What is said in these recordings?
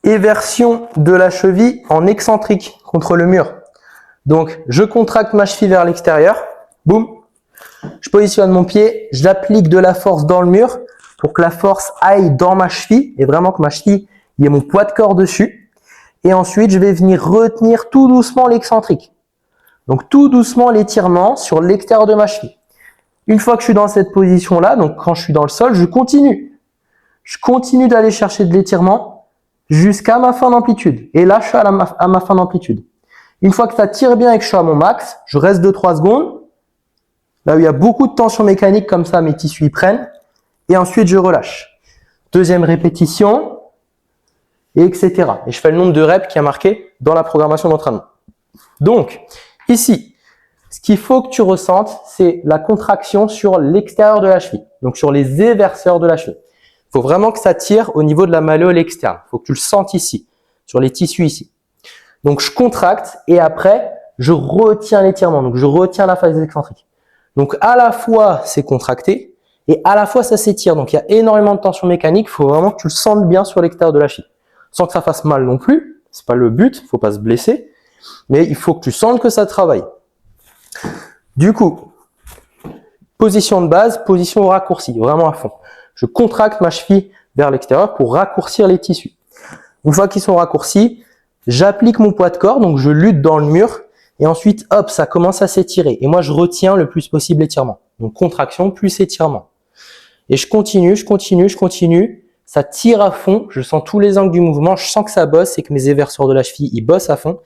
Éversion de la cheville en excentrique contre le mur. Donc, je contracte ma cheville vers l'extérieur. Boum. Je positionne mon pied. J'applique de la force dans le mur pour que la force aille dans ma cheville et vraiment que ma cheville, il y ait mon poids de corps dessus. Et ensuite, je vais venir retenir tout doucement l'excentrique. Donc, tout doucement l'étirement sur l'extérieur de ma cheville. Une fois que je suis dans cette position-là, donc quand je suis dans le sol, je continue. Je continue d'aller chercher de l'étirement jusqu'à ma fin d'amplitude. Et là, je suis à ma fin d'amplitude. Une fois que ça tire bien et que je suis à mon max, je reste 2-3 secondes. Là où il y a beaucoup de tension mécanique, comme ça, mes tissus y prennent. Et ensuite, je relâche. Deuxième répétition, et etc. Et je fais le nombre de reps qui est marqué dans la programmation d'entraînement. Donc, ici, ce qu'il faut que tu ressentes, c'est la contraction sur l'extérieur de la cheville. Donc, sur les éverseurs de la cheville. Il faut vraiment que ça tire au niveau de la malléole externe. Il faut que tu le sentes ici, sur les tissus ici. Donc, je contracte et après, je retiens l'étirement. Donc, je retiens la phase excentrique. Donc, à la fois, c'est contracté et à la fois, ça s'étire. Donc, il y a énormément de tension mécanique. Il faut vraiment que tu le sentes bien sur l'extérieur de la cheville. Sans que ça fasse mal non plus. C'est pas le but. Il faut pas se blesser. Mais il faut que tu sentes que ça travaille. Du coup, position de base, position raccourcie. Vraiment à fond. Je contracte ma cheville vers l'extérieur pour raccourcir les tissus. Une fois qu'ils sont raccourcis, j'applique mon poids de corps, donc je lutte dans le mur, et ensuite, hop, ça commence à s'étirer. Et moi, je retiens le plus possible l'étirement. Donc, contraction plus étirement. Et je continue, je continue, je continue. Ça tire à fond, je sens tous les angles du mouvement, je sens que ça bosse et que mes éverseurs de la cheville, ils bossent à fond.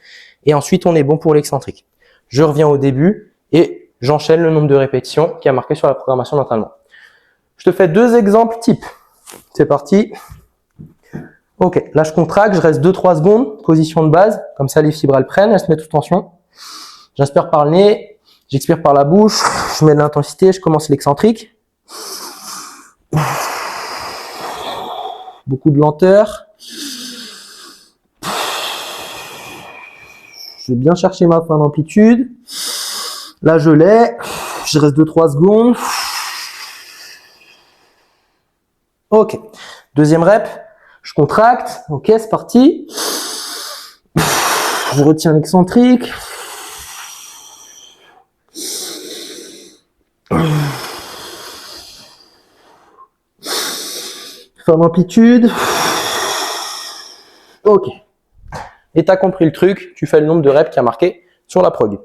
Et ensuite, on est bon pour l'excentrique. Je reviens au début et j'enchaîne le nombre de répétitions qui est marqué sur la programmation d'entraînement. Je te fais 2 exemples types. C'est parti. Ok, là je contracte, je reste 2-3 secondes, position de base, comme ça les fibres elles prennent, elles se mettent sous tension. J'inspire par le nez, j'expire par la bouche, je mets de l'intensité, je commence l'excentrique. Beaucoup de lenteur. Je vais bien chercher ma fin d'amplitude. Là je l'ai, je reste 2-3 secondes. Ok, deuxième rep. Je contracte, ok, c'est parti. Je retiens l'excentrique. Fin d'amplitude. Ok. Et tu as compris le truc, tu fais le nombre de reps qui a marqué sur la prog.